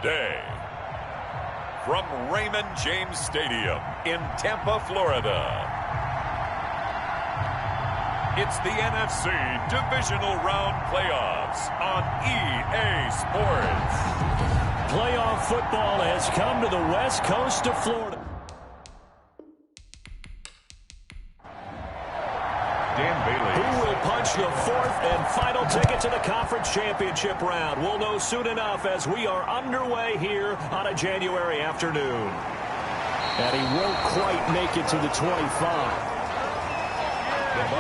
today. From Raymond James Stadium in Tampa, Florida, it's the NFC Divisional Round Playoffs on EA Sports. Playoff football has come to the west coast of Florida. Who will punch the fourth and final ticket to the conference championship round? We'll know soon enough as we are underway here on a January afternoon. And he won't quite make it to the 25.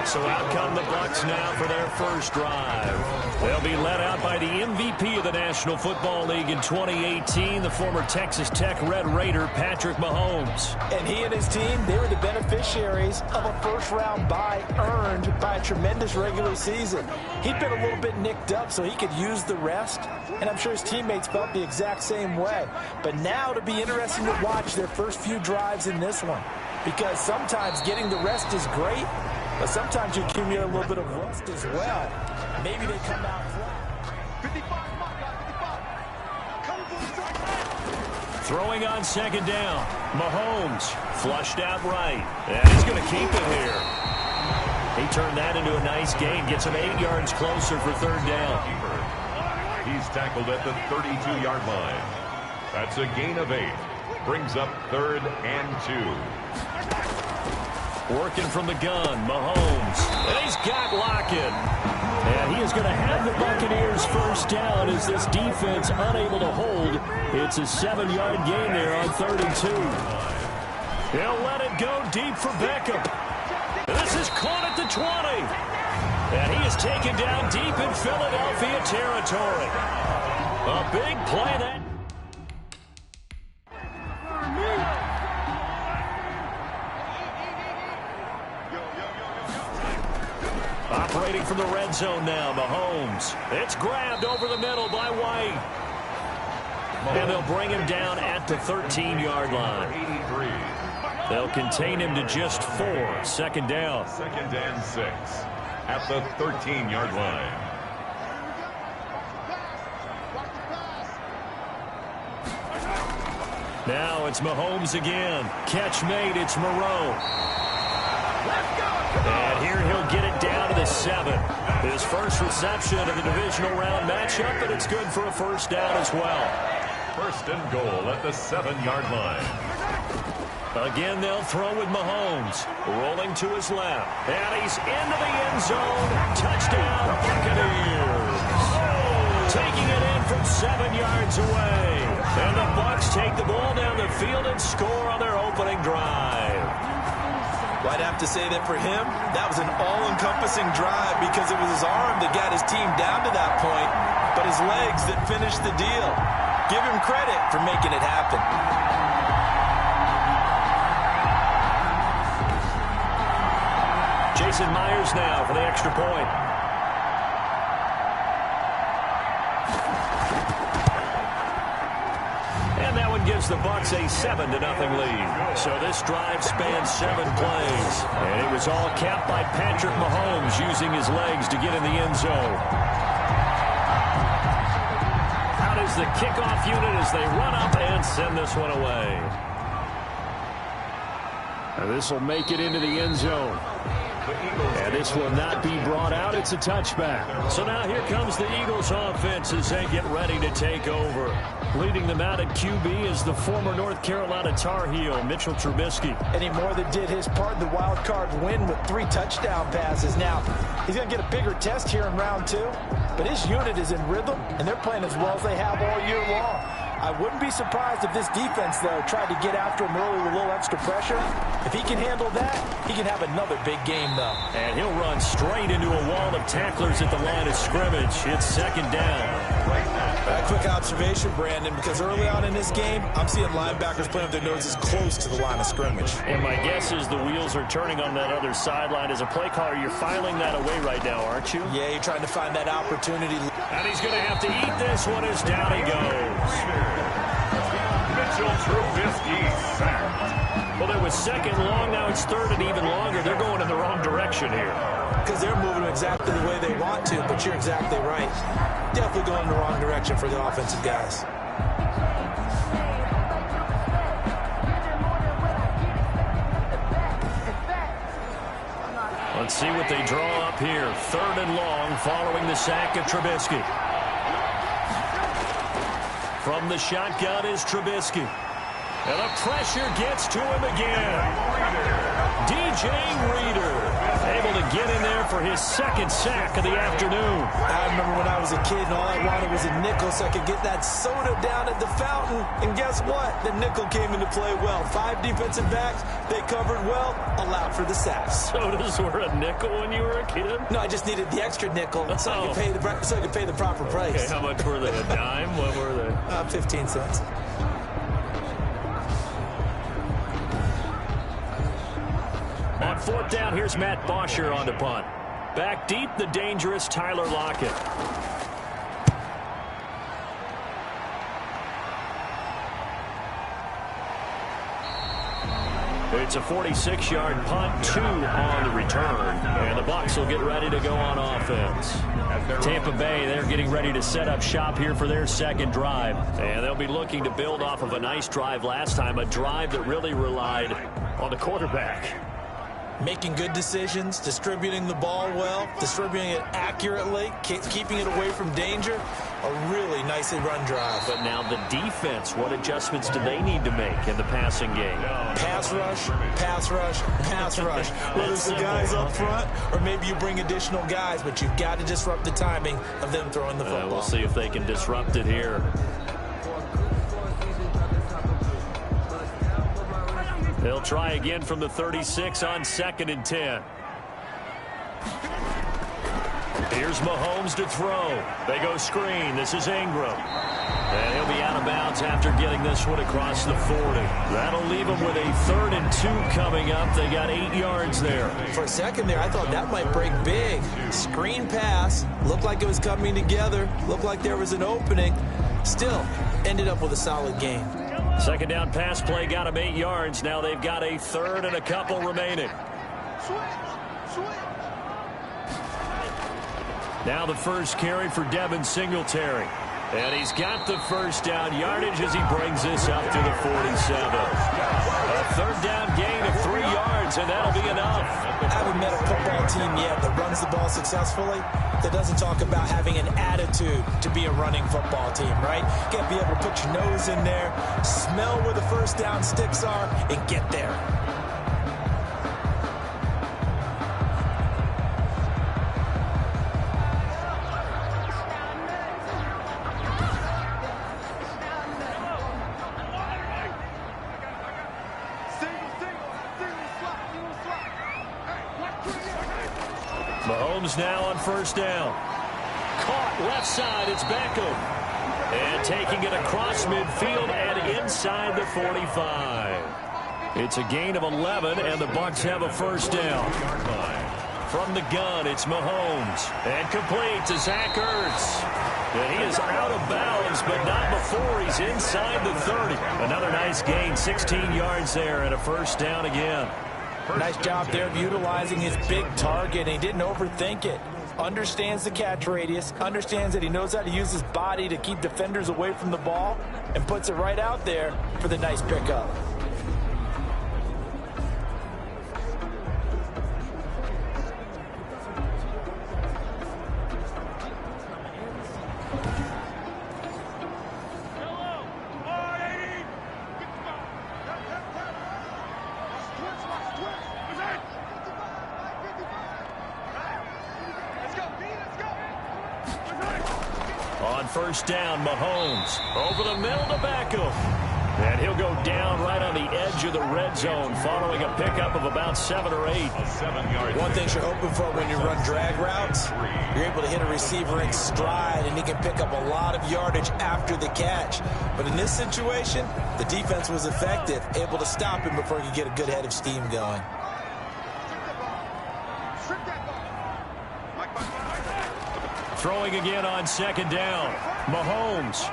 So out come the Bucs now for their first drive. They'll be led out by the MVP of the National Football League in 2018, the former Texas Tech Red Raider, Patrick Mahomes. And he and his team, they were the beneficiaries of a first-round bye earned by a tremendous regular season. He'd been a little bit nicked up, so he could use the rest, and I'm sure his teammates felt the exact same way. But now it'll be interesting to watch their first few drives in this one, because sometimes getting the rest is great, but sometimes you accumulate a little bit of rust as well. Maybe they come out flat. Throwing on second down. Mahomes flushed out right. And he's going to keep it here. He turned that into a nice gain. Gets him 8 yards closer for third down. He's tackled at the 32-yard line. That's a gain of 8. Brings up 3rd and 2. Working from the gun, Mahomes. And he's got Lockett. And he is going to have the Buccaneers first down as this defense unable to hold. It's a 7-yard gain there on 3rd and 2. He'll let it go deep for Beckham. And this is caught at the 20. And he is taken down deep in Philadelphia territory. A big play that. Operating from the red zone now, Mahomes. It's grabbed over the middle by White. And they'll bring him down at the 13-yard line. They'll contain him to just 4. 2nd down. 2nd and 6 at the 13-yard line. Now it's Mahomes again. Catch made. It's Moreau. And here he'll get it down to the 7. His first reception of the divisional round matchup, but it's good for a first down as well. 1st and goal at the 7-yard line. Again, they'll throw with Mahomes. Rolling to his left. And he's into the end zone. Touchdown, Buccaneers. Taking it in from 7 yards away. And the Bucs take the ball down the field and score on their opening drive. Well, I'd have to say that for him, that was an all-encompassing drive because it was his arm that got his team down to that point, but his legs that finished the deal. Give him credit for making it happen. Jason Myers now for the extra point. And that one gives the Bucs a 7-0 lead. So this drive spans 7 plays. And it was all capped by Patrick Mahomes using his legs to get in the end zone. Out is the kickoff unit as they run up and send this one away. And this will make it into the end zone. And this will not be brought out. It's a touchback. So now here comes the Eagles offense as they get ready to take over. Leading them out at QB is the former North Carolina Tar Heel, Mitchell Trubisky. And he more than did his part in the wild card win with 3 touchdown passes. Now, he's going to get a bigger test here in round 2, but his unit is in rhythm, and they're playing as well as they have all year long. I wouldn't be surprised if this defense, though, tried to get after him early with a little extra pressure. If he can handle that, he can have another big game, though. And he'll run straight into a wall of tacklers at the line of scrimmage. It's 2nd down. A quick observation, Brandon, because early on in this game, I'm seeing linebackers playing with their noses close to the line of scrimmage. And my guess is the wheels are turning on that other sideline. As a play caller, you're filing that away right now, aren't you? Yeah, you're trying to find that opportunity. And he's going to have to eat this one as down he goes. Mitchell Trubisky sacked. Well, it was 2nd long. Now it's 3rd and even longer. They're going in the wrong direction here. Because they're moving exactly the way they want to, but you're exactly right. Definitely going in the wrong direction for the offensive guys. what they draw up here. 3rd and long following the sack of Trubisky. From the shotgun is Trubisky. And the pressure gets to him again. DJ Reader able to get in there for his 2nd sack of the afternoon. I remember when I was a kid and all I wanted was a nickel so I could get that soda down at the fountain. And guess what? The nickel came into play well. 5 defensive backs, they covered well, allowed for the sacks. Sodas were a nickel when you were a kid? No, I just needed the extra nickel so I could pay the proper price. Okay, how much were they? A dime? What were they? 15 cents. On 4th down, here's Matt Bosher on the punt. Back deep, the dangerous Tyler Lockett. It's a 46-yard punt, 2 on the return. And the Bucs will get ready to go on offense. Tampa Bay, they're getting ready to set up shop here for their 2nd drive. And they'll be looking to build off of a nice drive last time, a drive that really relied on the quarterback. Making good decisions, distributing the ball well, distributing it accurately, keeping it away from danger. A really nicely run drive. But now the defense, what adjustments do they need to make in the passing game? Pass rush, pass rush, pass rush. Whether it's the guys up front or maybe you bring additional guys, but you've got to disrupt the timing of them throwing the football. We'll see if they can disrupt it here. They'll try again from the 36 on 2nd and 10. Here's Mahomes to throw. They go screen. This is Ingram. And he'll be out of bounds after getting this one across the 40. That'll leave him with a 3rd and 2 coming up. They got 8 yards there. For a second there, I thought that might break big. Screen pass. Looked like it was coming together. Looked like there was an opening. Still, ended up with a solid gain. 2nd down pass play got him 8 yards. Now they've got a 3rd and a couple remaining. Now the first carry for Devin Singletary. And he's got the 1st down yardage as he brings this up to the 47. A 3rd down gain of 3 yards, and that'll be enough. I haven't met a football team yet that runs the ball successfully that doesn't talk about having an attitude to be a running football team, right? You got to be able to put your nose in there, smell where the 1st down sticks are, and get there. Mahomes now on 1st down. Caught left side. It's Beckham. And taking it across midfield and inside the 45. It's a gain of 11, and the Bucs have a 1st down. From the gun, it's Mahomes. And complete to Zach Ertz. And he is out of bounds, but not before he's inside the 30. Another nice gain, 16 yards there, and a 1st down again. Nice job there of utilizing his big target. He didn't overthink it. Understands the catch radius. Understands that he knows how to use his body to keep defenders away from the ball. And puts it right out there for the nice pickup. On 1st down, Mahomes over the middle to Beckham. And he'll go down right on the edge of the red zone following a pickup of about 7 or 8. One thing you're hoping for when you run drag routes, you're able to hit a receiver in stride and he can pick up a lot of yardage after the catch. But in this situation, the defense was effective, able to stop him before he could get a good head of steam going. Throwing again on 2nd down. Mahomes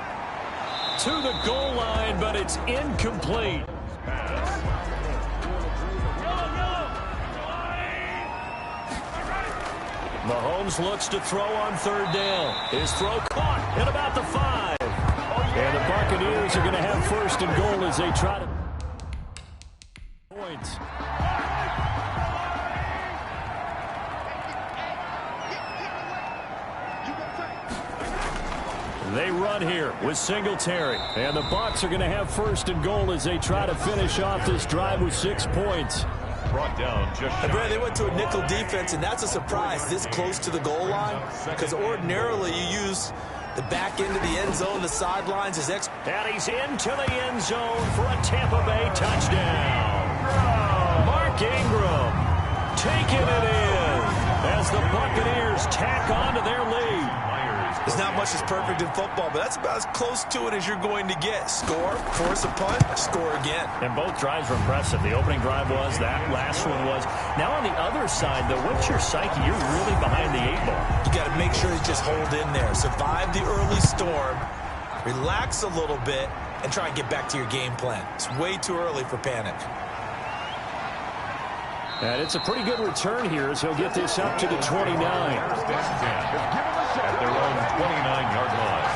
to the goal line, but it's incomplete. Mahomes looks to throw on 3rd down. His throw caught at about the 5. And the Buccaneers are going to have 1st and goal as they try to points. They run here with Singletary. And the Bucs are going to have first and goal as they try to finish off this drive with 6 points. Brought down just shy. They went to a nickel defense, and that's a surprise this close to the goal line, because ordinarily you use the back end of the end zone, the sidelines. And he's into the end zone for a Tampa Bay touchdown. Mark Ingram taking it in as the Buccaneers tack on to their lead. There's not much that's perfect in football, but that's about as close to it as you're going to get. Score, force a punt, score again. And both drives were impressive. The opening drive was, that last one was. Now on the other side, though, what's your psyche? You're really behind the 8 ball. You got to make sure you just hold in there. Survive the early storm, relax a little bit, and try and get back to your game plan. It's way too early for panic. And it's a pretty good return here as he'll get this up to the 29. At their own 29-yard line.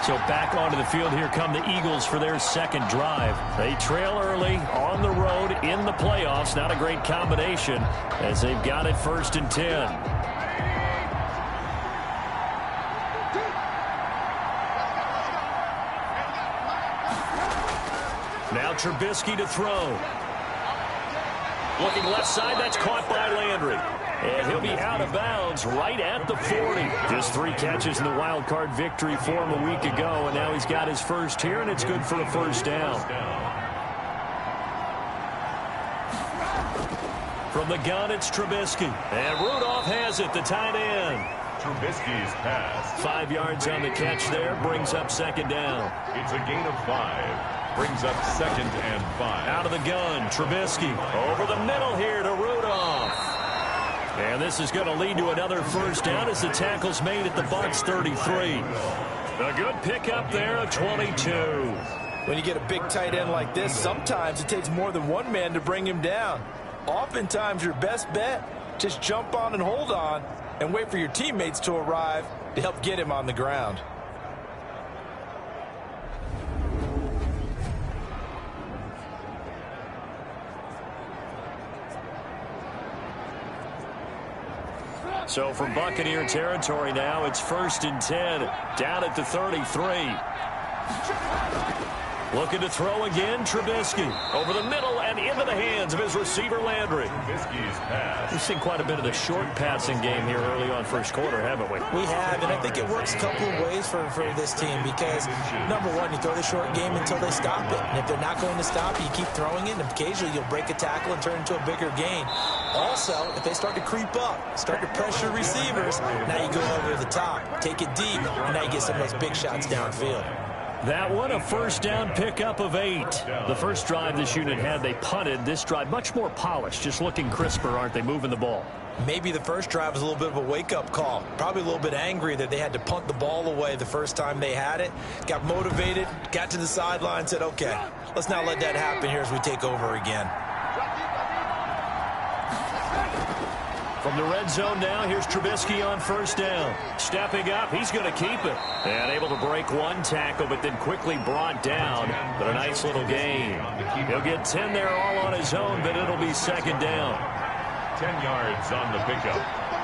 So back onto the field, here come the Eagles for their second drive. They trail early on the road in the playoffs. Not a great combination as they've got it 1st and 10. Now Trubisky to throw. Looking left side, that's caught by Landry. And he'll be out of bounds right at the 40. Just 3 catches in the wild card victory for him a week ago, and now he's got his first here, and it's good for a first down. From the gun, it's Trubisky. And Rudolph has it, the tight end. Trubisky's pass. 5 yards on the catch there, brings up 2nd down. It's a gain of 5. Brings up 2nd and 5. Out of the gun, Trubisky. Over the middle here to Rudolph. And this is going to lead to another first down as the tackle's made at the Bucs 33. A good pickup there of 22. When you get a big tight end like this, sometimes it takes more than one man to bring him down. Oftentimes your best bet, just jump on and hold on and wait for your teammates to arrive to help get him on the ground. So from Buccaneer territory now, it's 1st and 10, down at the 33. Looking to throw again, Trubisky. Over the middle and into the hands of his receiver, Landry. Trubisky's pass. We've seen quite a bit of the short passing game here early on first quarter, haven't we? We have, and I think it works a couple of ways for this team because, number one, you throw the short game until they stop it. And if they're not going to stop it, you keep throwing it, and occasionally you'll break a tackle and turn it into a bigger gain. Also, if they start to creep up, start to pressure receivers, now you go over the top, take it deep, and now you get some of those big shots downfield. That one, a first down pickup of 8. The first drive this unit had, they punted. This drive, much more polished, just looking crisper, aren't they, moving the ball? Maybe the first drive was a little bit of a wake-up call. Probably a little bit angry that they had to punt the ball away the first time they had it. Got motivated, got to the sideline, said, okay, let's not let that happen here as we take over again. From the red zone now, here's Trubisky on first down. Stepping up, he's going to keep it. And able to break one tackle, but then quickly brought down. But a nice little gain. He'll get 10 there all on his own, but it'll be 2nd down. 10 yards on the pickup.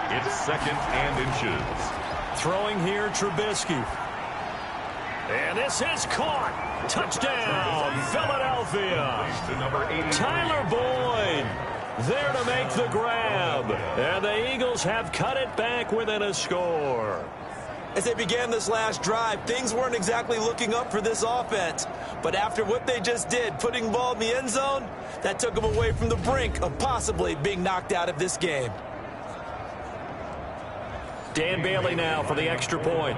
It's 2nd and inches. Throwing here, Trubisky. And this is caught. Touchdown, Philadelphia. Tyler Boyd there to make the grab. And the Eagles have cut it back within a score. As they began this last drive, things weren't exactly looking up for this offense. But after what they just did, putting the ball in the end zone, that took them away from the brink of possibly being knocked out of this game. Dan Bailey now for the extra point.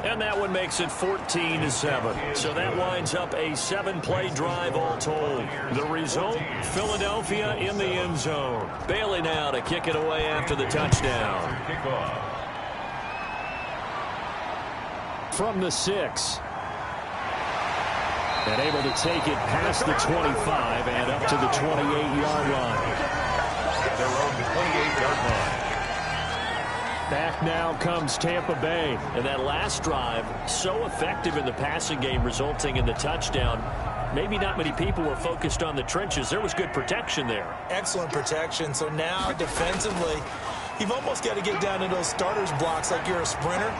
And that one makes it 14-7. So that winds up a 7-play drive all told. The result, Philadelphia in the end zone. Bailey now to kick it away after the touchdown. From the 6. And able to take it past the 25 and up to the 28-yard line. Their own 28-yard line. Back now comes Tampa Bay. And that last drive, so effective in the passing game, resulting in the touchdown. maybe not many people were focused on the trenches. There was good protection there. Excellent protection. So now defensively, you've almost got to get down to those starters blocks like you're a sprinter.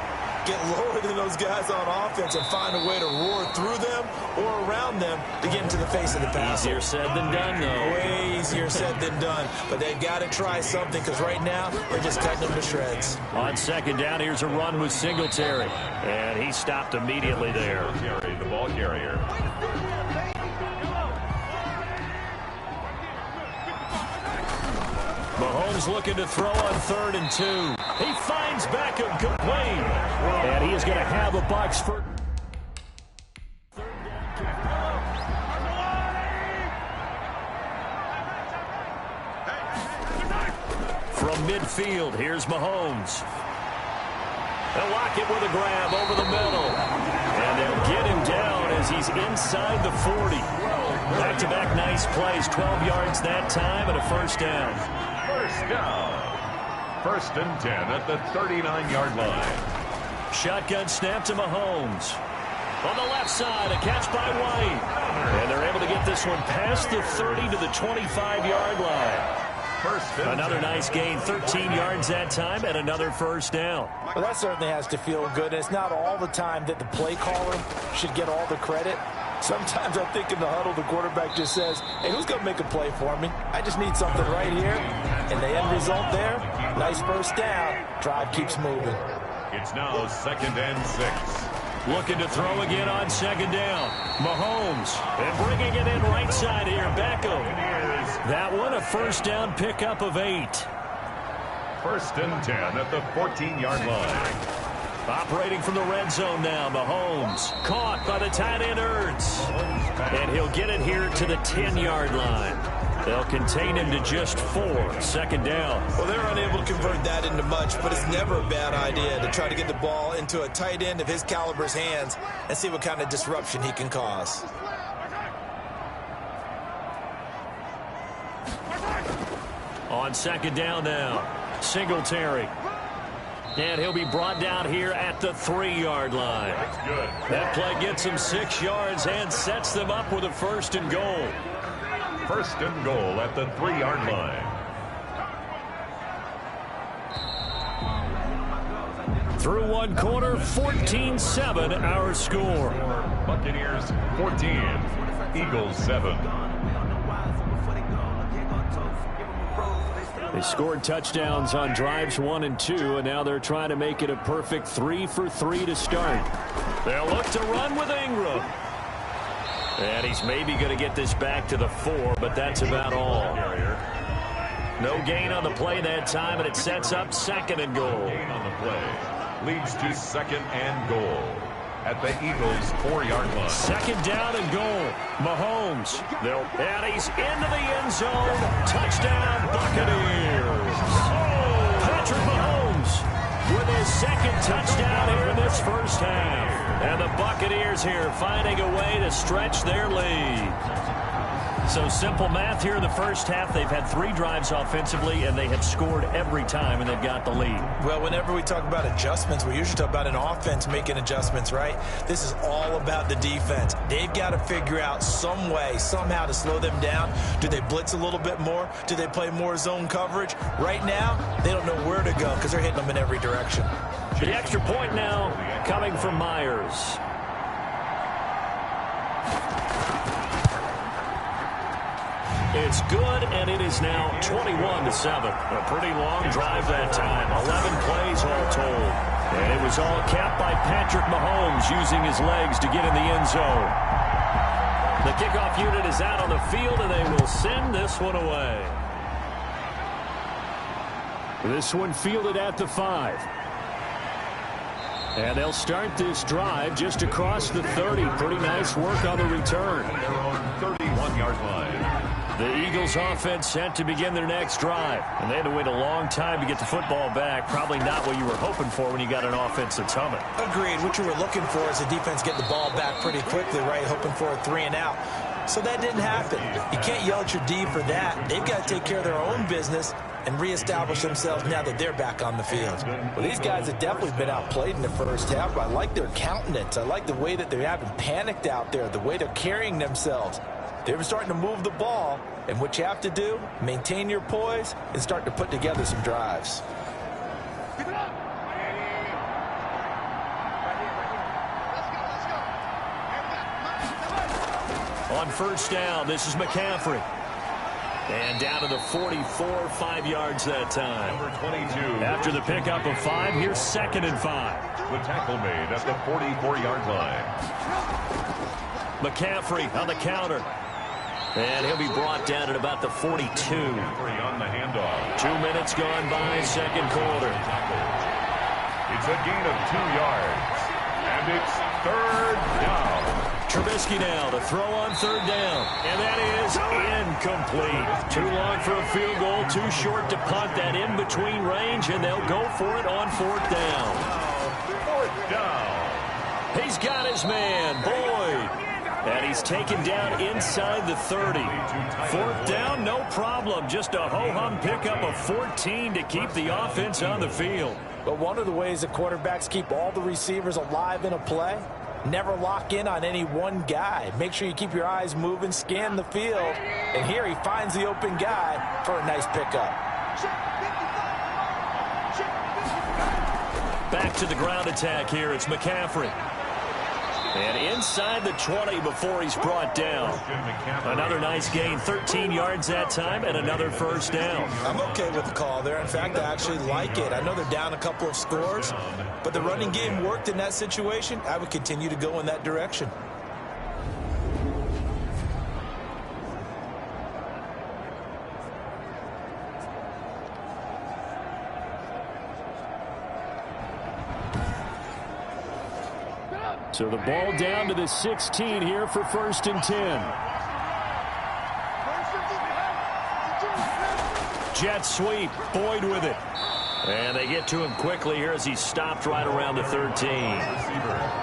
Get lower than those guys on offense and find a way to roar through them or around them to get into the face of the pass. Easier said than done, though. Way easier said than done. But they've got to try something because right now they're just cutting them to shreds. On second down, here's a run with Singletary. And he stopped immediately there. The ball carrier. Mahomes looking to throw on 3rd and 2. He finds Beckham complete. And he is going to have the Bucs for... From midfield, here's Mahomes. They'll lock it with a grab over the middle. And they'll get him down as he's inside the 40. Back-to-back nice plays, 12 yards that time and a first down. First down. 1st and 10 at the 39-yard line. Shotgun snap to Mahomes. On the left side, a catch by White. And they're able to get this one past the 30 to the 25-yard line. Another nice gain, 13 yards that time, and another first down. Well, that certainly has to feel good. It's not all the time that the play caller should get all the credit. Sometimes I think in the huddle, the quarterback just says, hey, who's going to make a play for me? I just need something right here. And the end result there, nice first down. Drive keeps moving. It's now 2nd and 6. Looking to throw again on second down. Mahomes, and bringing it in right side here, Beckham. That one, a first down pickup of 8. 1st and 10 at the 14-yard line. Operating from the red zone now, Mahomes. Caught by the tight end, Ertz. And he'll get it here to the 10-yard line. They'll contain him to just 4. 2nd down. Well, they're unable to convert that into much, but it's never a bad idea to try to get the ball into a tight end of his caliber's hands and see what kind of disruption he can cause. On second down now, Singletary. And he'll be brought down here at the 3-yard line. That's good. That play gets him 6 yards and sets them up with a 1st and goal. 1st and goal at the 3-yard line. Through one quarter, 14-7 our score. Buccaneers 14, Eagles 7. They scored touchdowns on drives 1 and 2, and now they're trying to make it a perfect 3 for 3 to start. They'll look to run with Ingram. And he's maybe going to get this back to the 4, but that's about all. No gain on the play that time, and it sets up 2nd and goal. Gain on the play leads to 2nd and goal at the Eagles' 4-yard line. 2nd down and goal. Mahomes. And he's into the end zone. Touchdown, Buccaneers. Patrick Mahomes with his 2nd touchdown here in this first half. And the Buccaneers here finding a way to stretch their lead. So simple math here in the first half. They've had 3 drives offensively, and they have scored every time, and they've got the lead. Well, whenever we talk about adjustments, we usually talk about an offense making adjustments, right? This is all about the defense. They've got to figure out some way, somehow to slow them down. Do they blitz a little bit more? Do they play more zone coverage? Right now, they don't know where to go because they're hitting them in every direction. The extra point now coming from Myers. It's good, and it is now 21-7. A pretty long drive that time. 11 plays all told. And it was all capped by Patrick Mahomes using his legs to get in the end zone. The kickoff unit is out on the field, and they will send this one away. This one fielded at the 5. And they'll start this drive just across the 30. Pretty nice work on the return. Their own 31-yard line. The Eagles offense set to begin their next drive. And they had to wait a long time to get the football back. Probably not what you were hoping for when you got an offense that's humming. Agreed. What you were looking for is the defense getting the ball back pretty quickly, right? Hoping for a 3 and out. So that didn't happen. You can't yell at your D for that. They've got to take care of their own business and reestablish themselves now that they're back on the field. Well, these guys have definitely been outplayed in the first half, but I like their countenance. I like the way that they haven't panicked out there, the way they're carrying themselves. They're starting to move the ball, and what you have to do, maintain your poise and start to put together some drives. On first down, this is McCaffrey. And down to the 44, 5 yards that time. Number 22. After the pickup of 5, here's 2nd and 5. The tackle made at the 44-yard line. McCaffrey on the counter. And he'll be brought down at about the 42. On the handoff. 2 minutes gone by, second quarter. It's a gain of 2 yards. And it's 3rd down. Trubisky now to throw on 3rd down. And that is incomplete. Too long for a field goal, too short to punt that in-between range, and they'll go for it on 4th down. 4th down. He's got his man, Boyd. And he's taken down inside the 30. 4th down, no problem. Just a ho-hum pickup of 14 to keep the offense on the field. But one of the ways the quarterbacks keep all the receivers alive in a play, never lock in on any one guy. Make sure you keep your eyes moving, scan the field. And here he finds the open guy for a nice pickup. Back to the ground attack here. It's McCaffrey. And inside the 20 before he's brought down. Another nice gain, 13 yards that time, and another 1st down. I'm okay with the call there. In fact, I actually like it. I know they're down a couple of scores, but the running game worked in that situation. I would continue to go in that direction. So the ball down to the 16 here for 1st and 10. Jet sweep, Boyd with it. And they get to him quickly here as he stopped right around the 13.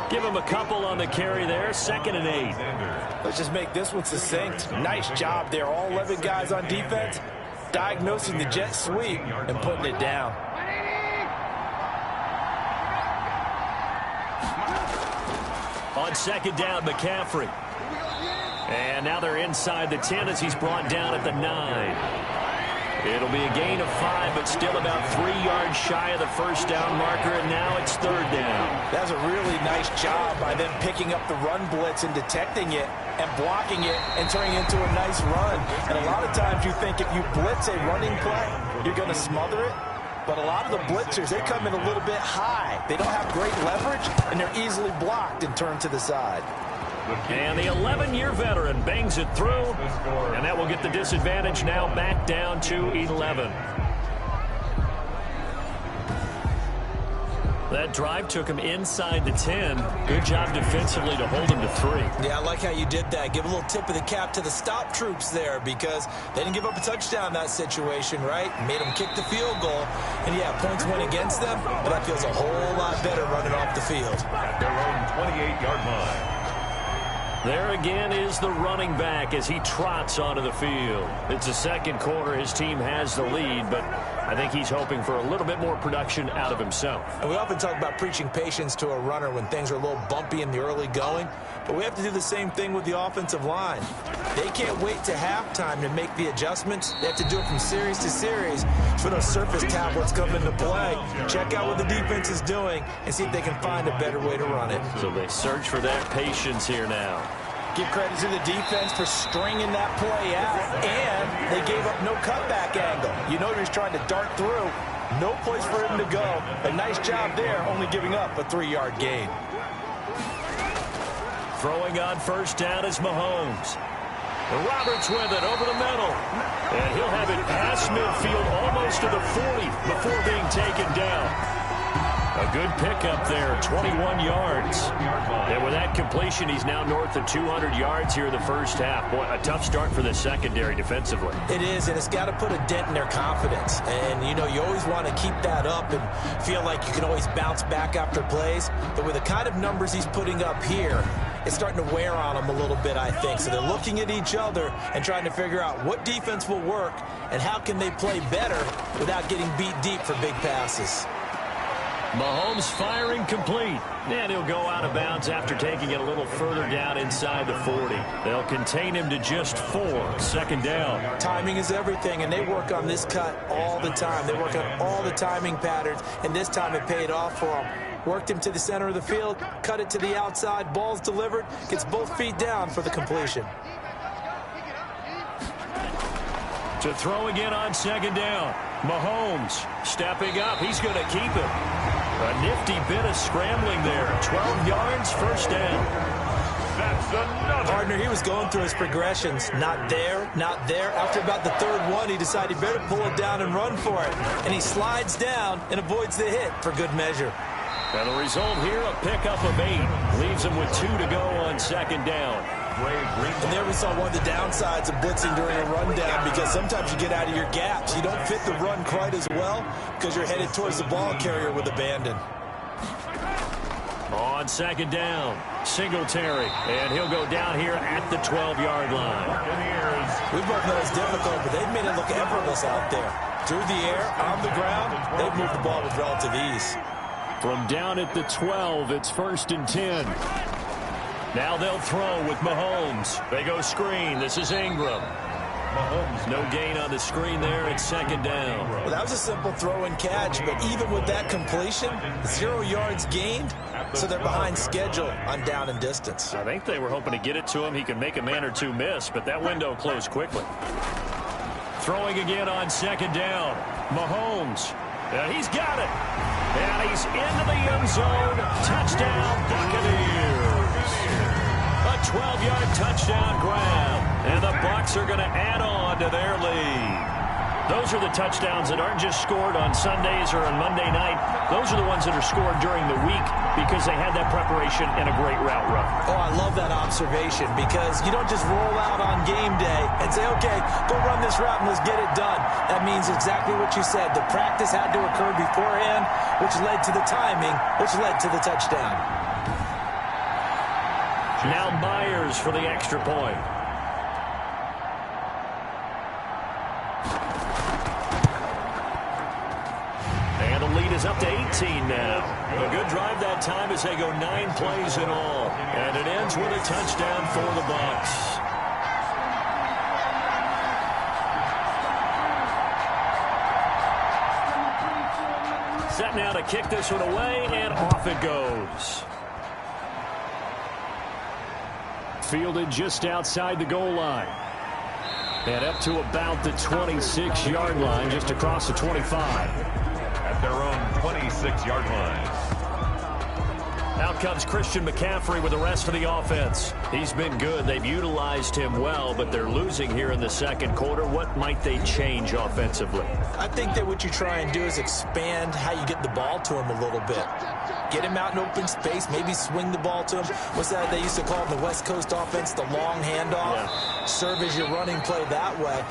Give him a couple on the carry there, 2nd and 8. Let's just make this one succinct. Nice job there. All 11 guys on defense diagnosing the jet sweep and putting it down. On 2nd down, McCaffrey. And now they're inside the 10 as he's brought down at the 9. It'll be a gain of 5, but still about 3 yards shy of the 1st down marker, and now it's 3rd down. That's a really nice job by them picking up the run blitz and detecting it and blocking it and turning it into a nice run. And a lot of times you think if you blitz a running play, you're going to smother it. But a lot of the blitzers, they come in a little bit high. They don't have great leverage, and they're easily blocked and turned to the side. And the 11-year veteran bangs it through, and that will get the disadvantage now back down to 11. That drive took him inside the 10. Good job defensively to hold him to 3. Yeah, I like how you did that. Give a little tip of the cap to the stop troops there because they didn't give up a touchdown in that situation, right? Made them kick the field goal. And, yeah, points went against them, but that feels a whole lot better running off the field. At their own 28-yard line. There again is the running back as he trots onto the field. It's the 2nd quarter. His team has the lead, but I think he's hoping for a little bit more production out of himself. And we often talk about preaching patience to a runner when things are a little bumpy in the early going, but we have to do the same thing with the offensive line. They can't wait to halftime to make the adjustments. They have to do it from series to series for those surface tablets come into play. Check out what the defense is doing and see if they can find a better way to run it. So they search for that patience here now. Give credit to the defense for stringing that play out, and they gave up no cutback angle. You know he was trying to dart through. No place for him to go. A nice job there, only giving up a 3-yard gain. Throwing on 1st down is Mahomes. Roberts with it over the middle. And he'll have it past midfield almost to the 40 before being taken down. A good pickup there, 21 yards. And with that completion, he's now north of 200 yards here in the first half. Boy, a tough start for the secondary defensively. It is, and it's got to put a dent in their confidence. And, you know, you always want to keep that up and feel like you can always bounce back after plays. But with the kind of numbers he's putting up here, it's starting to wear on them a little bit, I think. So they're looking at each other and trying to figure out what defense will work and how can they play better without getting beat deep for big passes. Mahomes firing complete. And he'll go out of bounds after taking it a little further down inside the 40. They'll contain him to just 4. Second down. Timing is everything, and they work on this cut all the time. They work on all the timing patterns, and this time it paid off for them. Worked him to the center of the field, cut it to the outside, ball's delivered, gets both feet down for the completion. To throw again on second down. Mahomes stepping up. He's going to keep it. A nifty bit of scrambling there. 12 yards, first down. That's another. Partner, he was going through his progressions. Not there, not there. After about the third one, he decided he better pull it down and run for it. And he slides down and avoids the hit for good measure. And the result here, a pickup of 8. Leaves him with 2 to go on second down. And there we saw one of the downsides of blitzing during a rundown, because sometimes you get out of your gaps. You don't fit the run quite as well because you're headed towards the ball carrier with abandon. On second down, Singletary. And he'll go down here at the 12-yard line. We both know it's difficult, but they've made it look effortless out there. Through the air, on the ground, they've moved the ball with relative ease. From down at the 12, it's 1st and 10. Now they'll throw with Mahomes. They go screen. This is Ingram. Mahomes, no gain on the screen there. It's second down. Well, that was a simple throw and catch, but even with that completion, 0 yards gained, so they're behind schedule on down and distance. I think they were hoping to get it to him. He could make a man or two miss, but that window closed quickly. Throwing again on second down. Mahomes. He's got it. And he's into the end zone. Touchdown, Buccaneers. A 12-yard touchdown grab. And the Bucs are going to add on to their lead. Those are the touchdowns that aren't just scored on Sundays or on Monday night. Those are the ones that are scored during the week because they had that preparation and a great route run. Oh, I love that observation, because you don't just roll out on game day and say, okay, go run this route and let's get it done. That means exactly what you said. The practice had to occur beforehand, which led to the timing, which led to the touchdown. Now Myers for the extra point. And the lead is up to 18 now. A good drive that time as they go 9 plays in all. And it ends with a touchdown for the Bucs. Set now to kick this one away, and off it goes. Fielded just outside the goal line. And up to about the 26-yard line, just across the 25. At their own 26-yard line. Out comes Christian McCaffrey with the rest of the offense. He's been good. They've utilized him well, but they're losing here in the second quarter. What might they change offensively? I think that what you try and do is expand how you get the ball to him a little bit. Get him out in open space, maybe swing the ball to him. What's that they used to call in the West Coast offense, the long handoff? Yeah. Serve as your running play that way,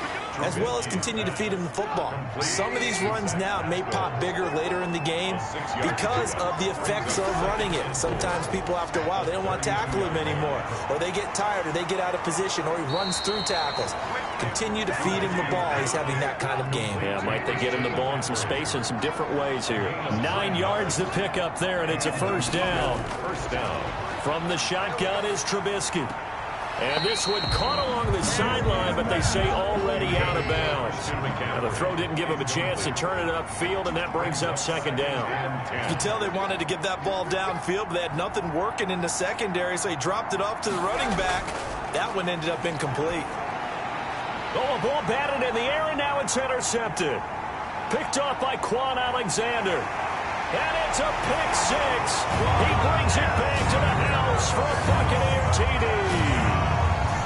as well as continue to feed him the football. Some of these runs now may pop bigger later in the game because of the effects of running it. Sometimes people, after a while, they don't want to tackle him anymore, or they get tired, or they get out of position, or he runs through tackles. Continue to feed him the ball. He's having that kind of game. Yeah, might they get him the ball in some space in some different ways here. 9 yards to pick up there, and it's a first down. First down. From the shotgun is Trubisky. And this one caught along the sideline, but they say already out of bounds. Now the throw didn't give him a chance to turn it upfield, and that brings up second down. You can tell they wanted to get that ball downfield, but they had nothing working in the secondary, so he dropped it off to the running back. That one ended up incomplete. Oh, a ball batted in the air, and now it's intercepted. Picked off by Quan Alexander. And it's a pick six. He brings it back to the house for a Buccaneer TD.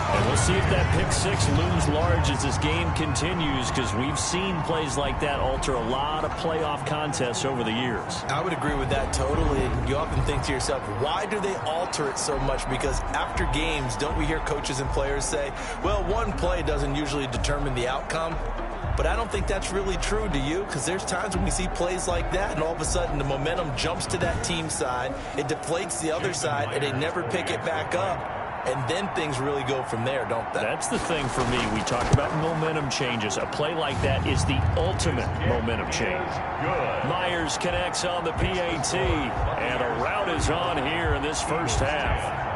And We'll see if that pick six looms large as this game continues, because we've seen plays like that alter a lot of playoff contests over the years. I would agree with that totally. You often think to yourself, why do they alter it so much? Because after games, don't we hear coaches and players say, well, one play doesn't usually determine the outcome? But I don't think that's really true, do you? Because there's times when we see plays like that, and all of a sudden the momentum jumps to that team side, it deflates the other side, and they never pick it back up. And then things really go from there, don't they? That's the thing for me. We talk about momentum changes. A play like that is the ultimate momentum change. Myers connects on the PAT, and a rout is on here in this first half.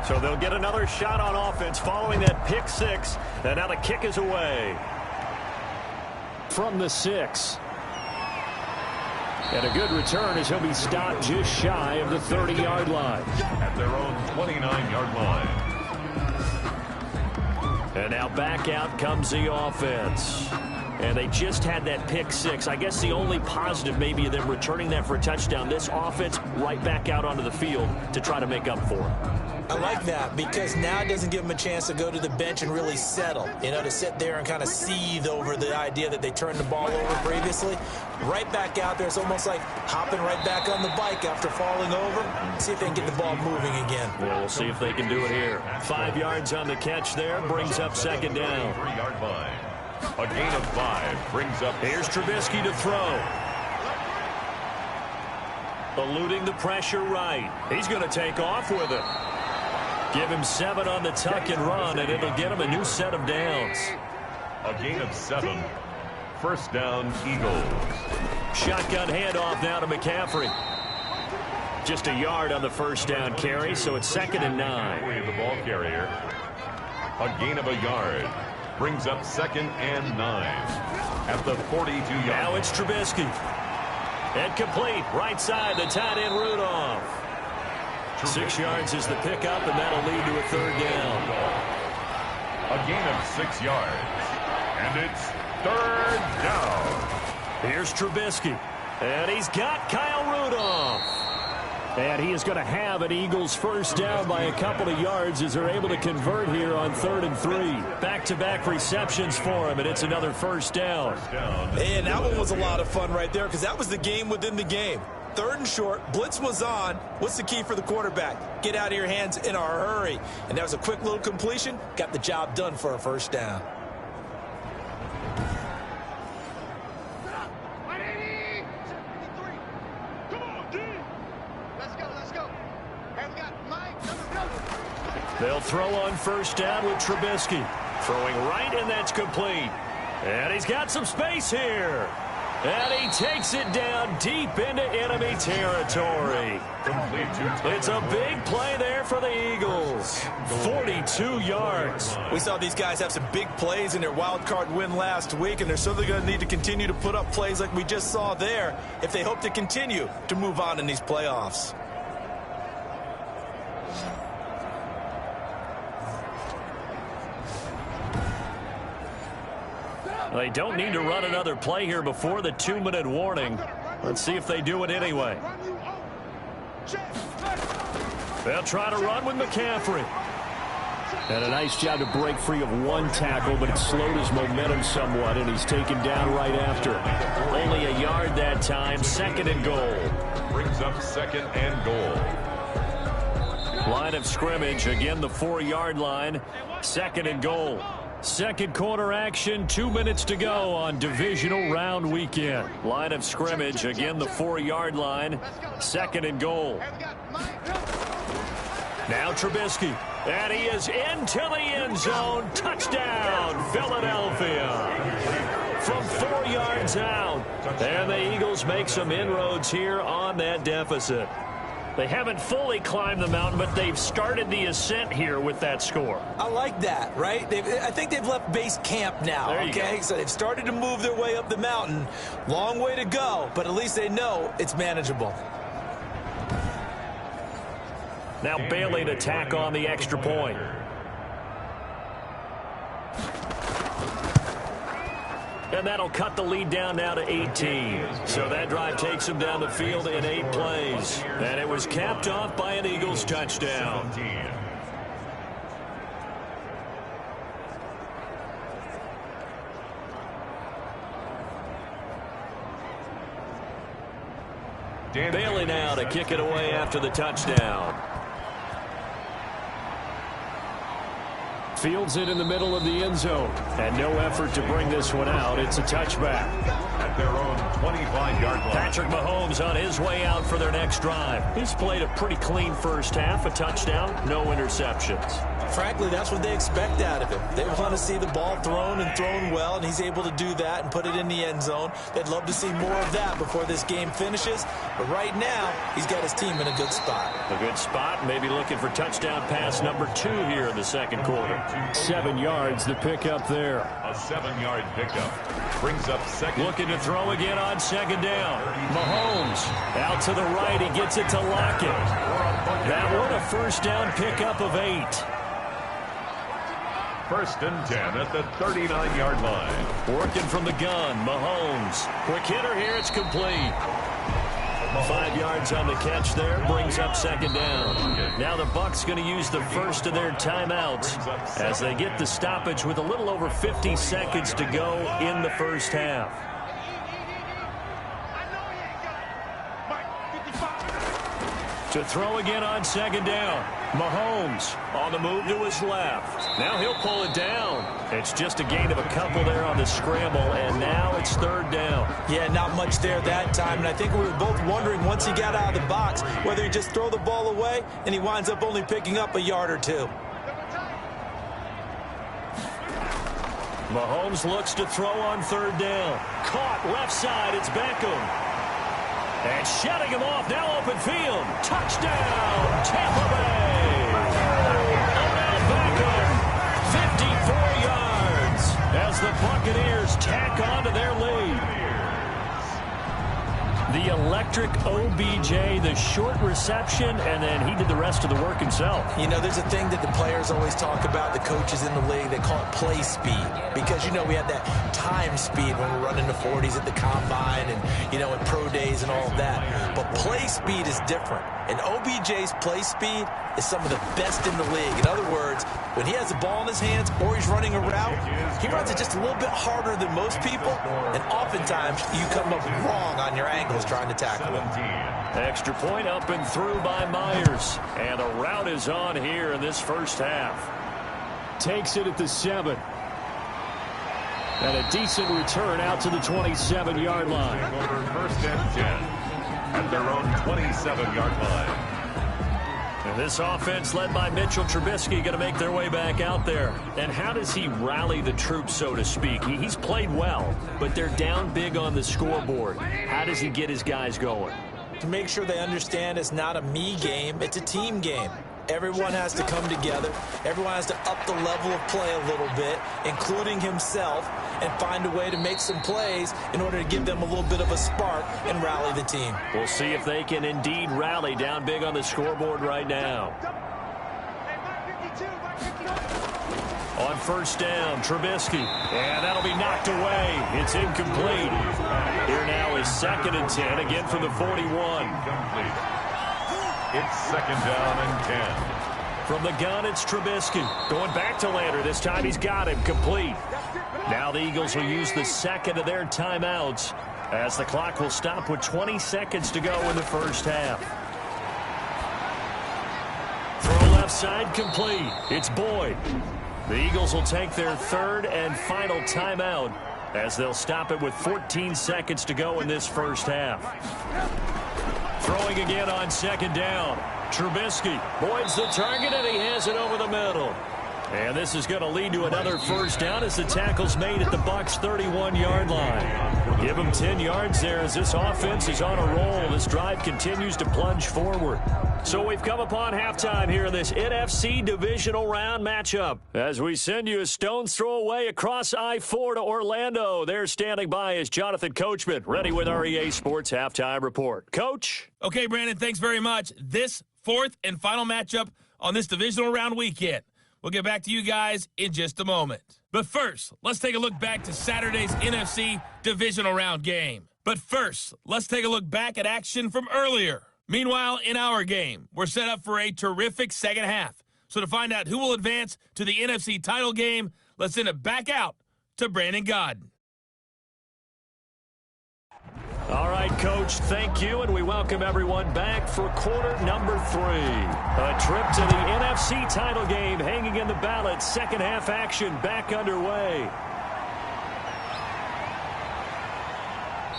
So they'll get another shot on offense following that pick six, and now the kick is away. From the 6. And a good return as he'll be stopped just shy of the 30-yard line. At their own 29-yard line. And now back out comes the offense. And they just had that pick six. I guess the only positive maybe of them returning that for a touchdown. This offense right back out onto the field to try to make up for it. I like that because now it doesn't give them a chance to go to the bench and really settle, you know, to sit there and kind of seethe over the idea that they turned the ball over previously. Right back out there, it's almost like hopping right back on the bike after falling over. See if they can get the ball moving again. Well, we'll see if they can do it here. 5 yards on the catch there, brings up second down. 3-yard line. A gain of 5 brings up. Here's Trubisky to throw. Eluding the pressure right. He's going to take off with it. Give him 7 on the tuck and run, and it'll get him a new set of downs. A gain of 7. First down, Eagles. Shotgun handoff now to McCaffrey. Just a yard on the first down carry, so it's 2nd and 9. The ball carrier. A gain of a yard. Brings up 2nd and 9. At the 42-yard. Now it's Trubisky. And complete. Right side, the tight end Rudolph. 6 yards is the pickup, and that'll lead to a 3rd down. A gain of 6 yards. And it's 3rd down. Here's Trubisky. And he's got Kyle Rudolph. And he is going to have an Eagles first down by a couple of yards as they're able to convert here on 3rd and 3. Back-to-back receptions for him, and it's another first down. And that one was a lot of fun right there because that was the game within the game. 3rd and short, blitz was on. What's the key for the quarterback? Get out of your hands in a hurry. And that was a quick little completion. Got the job done for a first down. They'll throw on first down with Trubisky. Throwing right, and that's complete. And he's got some space here. And he takes it down deep into enemy territory. It's a big play there for the Eagles. 42 yards. We saw these guys have some big plays in their wild card win last week, and they're certainly going to need to continue to put up plays like we just saw there if they hope to continue to move on in these playoffs. They don't need to run another play here before the 2-minute warning. Let's see if they do it anyway. They'll try to run with McCaffrey. And a nice job to break free of one tackle, but it slowed his momentum somewhat, and he's taken down right after. Only a yard that time, 2nd and goal. Brings up 2nd and goal. Line of scrimmage, again the 4-yard line, 2nd and goal. Second quarter action, 2 minutes to go on divisional round weekend. Line of scrimmage, again the 4-yard line, 2nd and goal. Now Trubisky, and he is into the end zone. Touchdown, Philadelphia. From 4 yards out, and the Eagles make some inroads here on that deficit. They haven't fully climbed the mountain, but they've started the ascent here with that score. I like that, right? I think they've left base camp now, okay? So they've started to move their way up the mountain. Long way to go, but at least they know it's manageable. Now Bailey to tack on the extra point. And that'll cut the lead down now to 18. So that drive takes them down the field in 8 plays. And it was capped off by an Eagles touchdown. Bailey now to kick it away after the touchdown. Fields it in the middle of the end zone. And no effort to bring this one out. It's a touchback. At their own 25-yard line. Patrick Mahomes on his way out for their next drive. He's played a pretty clean first half. A touchdown, no interceptions. Frankly, that's what they expect out of him. They want to see the ball thrown and thrown well, and he's able to do that and put it in the end zone. They'd love to see more of that before this game finishes. But right now, he's got his team in a good spot. A good spot, maybe looking for touchdown pass number 2 here in the second quarter. 7 yards, the pickup there. A 7-yard pickup. Brings up second. Looking to throw again on second down. Mahomes out to the right. He gets it to Lockett. That one a first down pickup of 8. First and 10 at the 39-yard line. Working from the gun, Mahomes. Quick hitter here, it's complete. 5 yards on the catch there, brings up second down. Now the Bucs going to use the first of their timeouts as they get the stoppage with a little over 50 seconds to go in the first half. To throw again on second down. Mahomes on the move to his left. Now he'll pull it down. It's just a gain of a couple there on the scramble, and now it's third down. Yeah, not much there that time, and I think we were both wondering once he got out of the box whether he'd just throw the ball away, and he winds up only picking up a yard or 2. Mahomes looks to throw on third down. Caught left side, it's Beckham. And shutting him off, now open field. Touchdown, Tampa Bay. Odell Beckham, 54 yards as the Buccaneers tack on to their lead. The electric OBJ, the short reception, and then he did the rest of the work himself. You know, there's a thing that the players always talk about, the coaches in the league, they call it play speed. Because, you know, we have that time speed when we're running the 40s at the combine and, you know, at pro days and all of that. But play speed is different. And OBJ's play speed is some of the best in the league. In other words, when he has the ball in his hands or he's running a route, he runs it just a little bit harder than most people. And oftentimes, you come up wrong on your angles trying to tackle him. Extra point up and through by Myers. And the route is on here in this first half. Takes it at the 7. And a decent return out to the 27-yard line. Over first and 10 at their own 27-yard line. And this offense led by Mitchell Trubisky going to make their way back out there. And how does he rally the troops, so to speak? He's played well, but they're down big on the scoreboard. How does he get his guys going? To make sure they understand it's not a me game, it's a team game. Everyone has to come together. Everyone has to up the level of play a little bit, including himself, and find a way to make some plays in order to give them a little bit of a spark and rally the team. We'll see if they can indeed rally down big on the scoreboard right now. On first down, Trubisky. And that'll be knocked away. It's incomplete. Here now is second and 10, again from the 41. It's second down and 10. From the gun, it's Trubisky. Going back to Lander. This time he's got him complete. Now the Eagles will use the second of their timeouts as the clock will stop with 20 seconds to go in the first half. Throw left side complete. It's Boyd. The Eagles will take their third and final timeout as they'll stop it with 14 seconds to go in this first half. Throwing again on second down. Trubisky. Boyd's the target, and he has it over the middle. And this is going to lead to another first down as the tackle's made at the Bucs' 31-yard line. Give them 10 yards there as this offense is on a roll. This drive continues to plunge forward. So we've come upon halftime here in this NFC divisional round matchup. As we send you a stone's throw away across I-4 to Orlando. There standing by is Jonathan Coachman, ready with our EA Sports Halftime Report. Coach? Okay, Brandon, thanks very much. This fourth and final matchup on this divisional round weekend. We'll get back to you guys in just a moment. But first, let's take a look back to Saturday's NFC Divisional Round game. But first, let's take a look back at action from earlier. Meanwhile, in our game, we're set up for a terrific second half. So to find out who will advance to the NFC title game, let's send it back out to Brandon Godden. All right, Coach, thank you, and we welcome everyone back for quarter number 3. A trip to the NFC title game hanging in the balance. Second half action back underway.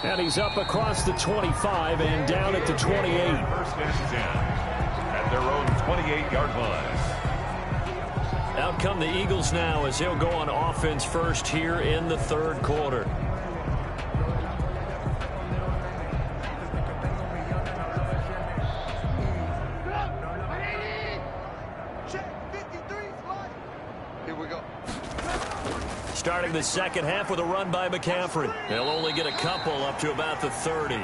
And he's up across the 25 and down at the 28. First and 10 at their own 28-yard line. Out come the Eagles now as they'll go on offense first here in the third quarter. Starting the second half with a run by McCaffrey. They'll only get a couple up to about the 30.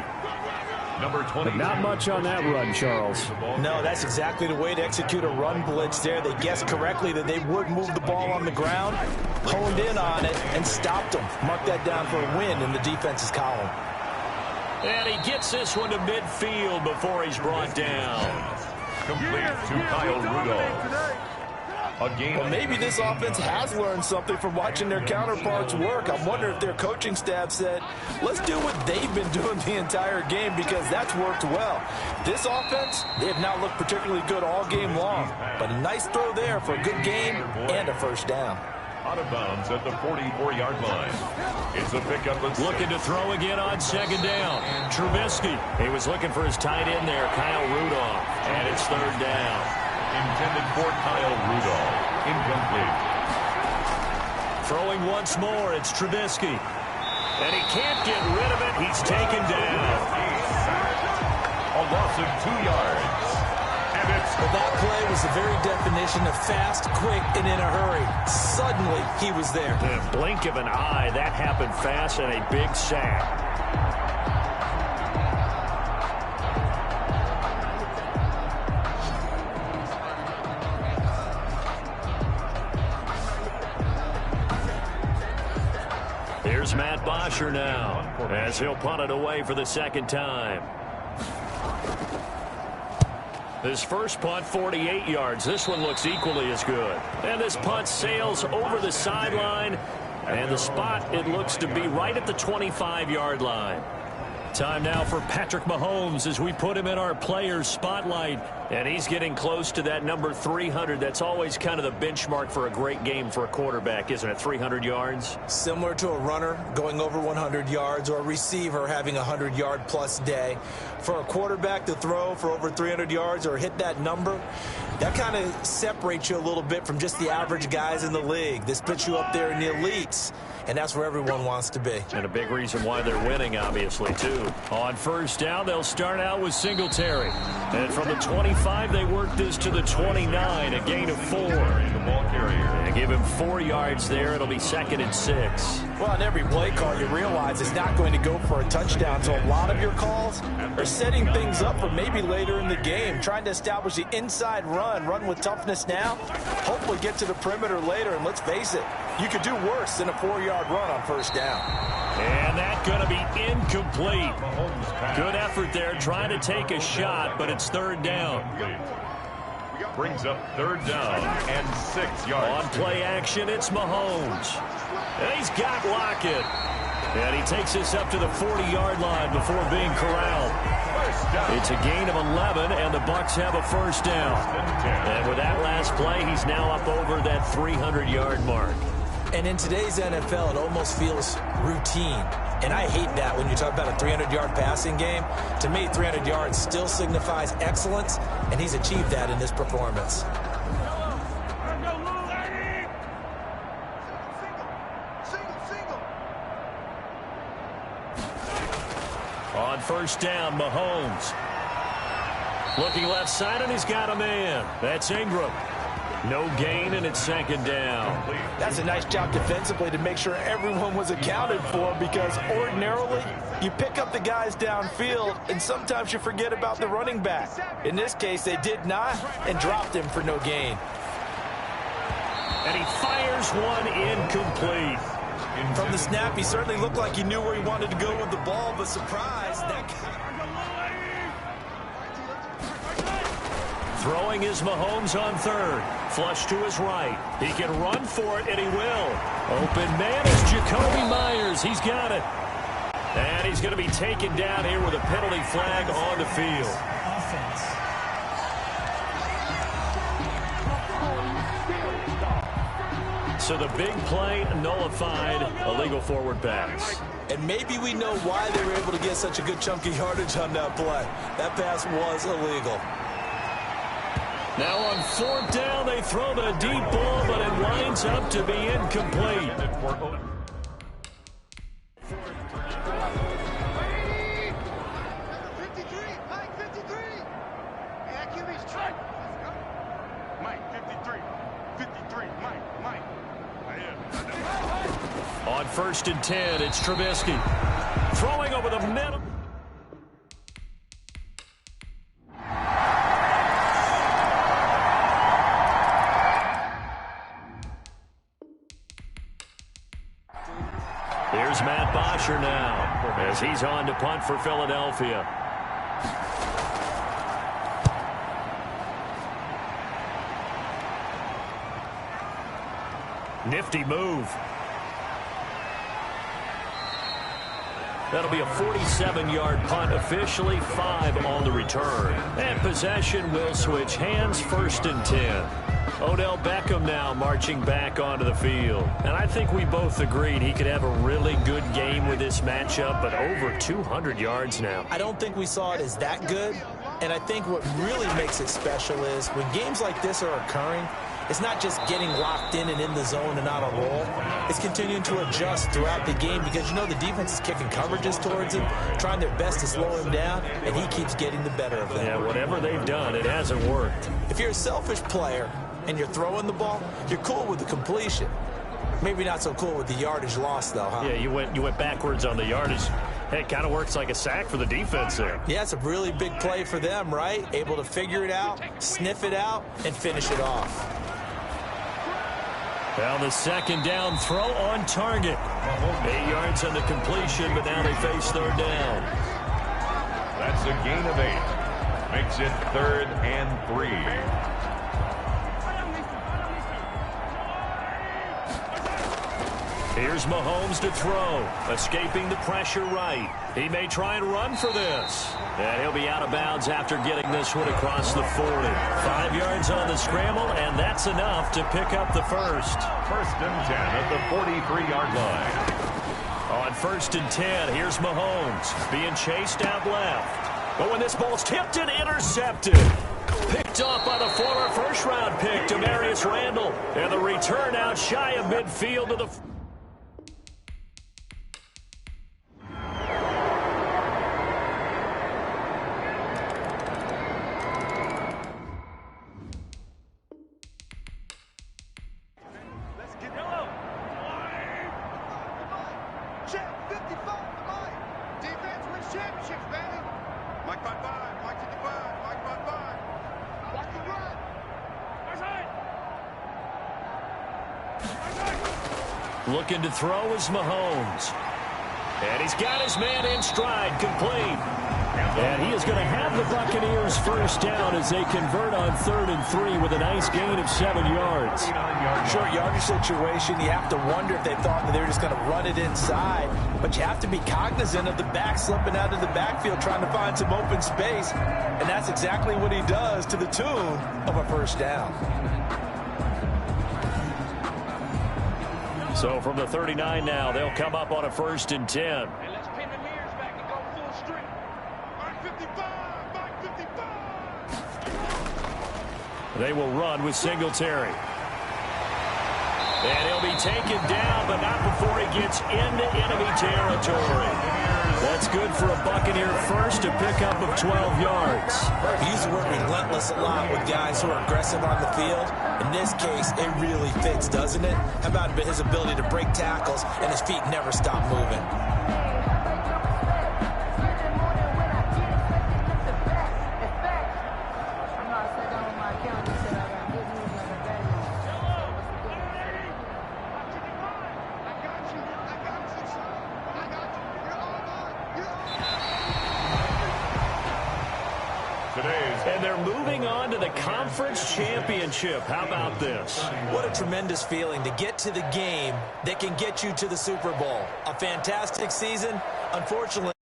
Number 20. Not much on that run, Charles. No, that's exactly the way to execute a run blitz there. They guessed correctly that they would move the ball on the ground, honed in on it, and stopped them. Mark that down for a win in the defense's column. And he gets this one to midfield before he's brought down. Complete to Kyle Rudolph. Well, maybe this offense has learned something from watching their counterparts work. I'm wondering if their coaching staff said, let's do what they've been doing the entire game, because that's worked well. This offense, they have not looked particularly good all game long, but a nice throw there for a good game and a first down. Out of bounds at the 44-yard line. It's a pickup. Looking to throw again on second down. Trubisky. He was looking for his tight end there, Kyle Rudolph, and it's third down. Intended for Kyle Rudolph. Incomplete. Throwing once more, it's Trubisky. And he can't get rid of it. He's taken down. A loss of 2 yards. And Well, that play was the very definition of fast, quick, and in a hurry. Suddenly, he was there. In a blink of an eye, that happened fast, and a big sack. Here's Matt Bosher now, as he'll punt it away for the second time. This first punt, 48 yards. This one looks equally as good. And this punt sails over the sideline, and the spot, it looks to be right at the 25-yard line. Time now for Patrick Mahomes as we put him in our players spotlight. And he's getting close to that number 300. That's always kind of the benchmark for a great game for a quarterback, isn't it? 300 yards? Similar to a runner going over 100 yards or a receiver having a 100-yard-plus day. For a quarterback to throw for over 300 yards or hit that number, that kind of separates you a little bit from just the average guys in the league. This puts you up there in the elites. And that's where everyone wants to be. And a big reason why they're winning, obviously, too. On first down, they'll start out with Singletary. And from the 25, they work this to the 29, a gain of 4. the ball carrier. And give him 4 yards there. It'll be 2nd and 6. Well, on every play call, you realize it's not going to go for a touchdown. So a lot of your calls are setting things up for maybe later in the game, trying to establish the inside run with toughness now, hopefully get to the perimeter later. And let's face it, you could do worse than a 4-yard run on first down. And that's going to be incomplete. Good effort there, trying to take a shot, but it's third down. Brings up third down and 6 yards. On play action, it's Mahomes. And he's got Lockett. And he takes this up to the 40-yard line before being corralled. It's a gain of 11, and the Bucs have a first down. And with that last play, he's now up over that 300-yard mark. And in today's NFL, it almost feels routine. And I hate that when you talk about a 300-yard passing game. To me, 300 yards still signifies excellence, and he's achieved that in this performance. On first down, Mahomes. Looking left side, and he's got a man. That's Ingram. No gain, and it's second down. That's a nice job defensively to make sure everyone was accounted for, because ordinarily you pick up the guys downfield and sometimes you forget about the running back. In this case, they did not and dropped him for no gain. And he fires one incomplete. From the snap, he certainly looked like he knew where he wanted to go with the ball, but surprise, that Throwing is Mahomes on third. Flush to his right. He can run for it, and he will. Open man is Jacoby Myers. He's got it. And he's going to be taken down here with a penalty flag on the field. So the big play nullified, illegal forward pass. And maybe we know why they were able to get such a good chunky yardage on that play. That pass was illegal. Now on fourth down, they throw the deep ball, but it winds up to be incomplete. On 1st and 10, it's Trubisky. Throwing over the middle. Here's Matt Bosher now, as he's on to punt for Philadelphia. Nifty move. That'll be a 47-yard punt, officially 5 on the return. And possession will switch hands, 1st and 10. Odell Beckham now marching back onto the field. And I think we both agreed he could have a really good game with this matchup, but over 200 yards now. I don't think we saw it as that good. And I think what really makes it special is when games like this are occurring, it's not just getting locked in and in the zone and on a roll. It's continuing to adjust throughout the game because, you know, the defense is kicking coverages towards him, trying their best to slow him down, and he keeps getting the better of them. Yeah, whatever they've done, it hasn't worked. If you're a selfish player and you're throwing the ball, you're cool with the completion. Maybe not so cool with the yardage loss, though, huh? Yeah, you went backwards on the yardage. Hey, it kind of works like a sack for the defense there. Yeah, it's a really big play for them, right? Able to figure it out, sniff it out, and finish it off. Well, the second down throw on target. 8 yards on the completion, but now they face 3rd down. That's a gain of 8. Makes it 3rd and 3. Here's Mahomes to throw. Escaping the pressure right. He may try and run for this. And he'll be out of bounds after getting this one across the 40. 5 yards on the scramble, and that's enough to pick up the first. 1st and 10 at the 43-yard line. On 1st and 10, here's Mahomes being chased out left. But when this ball's tipped and intercepted. Picked off by the former first-round pick, Demarius Randall. And the return out shy of midfield to the... Looking to throw is Mahomes. And he's got his man in stride, complete. And he is going to have the Buccaneers first down as they convert on 3rd and 3 with a nice gain of 7 yards. Short yardage situation, you have to wonder if they thought that they were just going to run it inside. But you have to be cognizant of the back slipping out of the backfield trying to find some open space. And that's exactly what he does to the tune of a first down. So from the 39 now, they'll come up on a 1st and 10. And let's pin the mirrors back and go full strength. Mark 55, Mark 55. They will run with Singletary. And he'll be taken down, but not before he gets into enemy territory. That's good for a Buccaneer first, a pickup of 12 yards. He used to work relentless a lot with guys who are aggressive on the field. In this case, it really fits, doesn't it? How about his ability to break tackles and his feet never stop moving? And they're moving on to the conference championship. How about this? What a tremendous feeling to get to the game that can get you to the Super Bowl. A fantastic season. Unfortunately,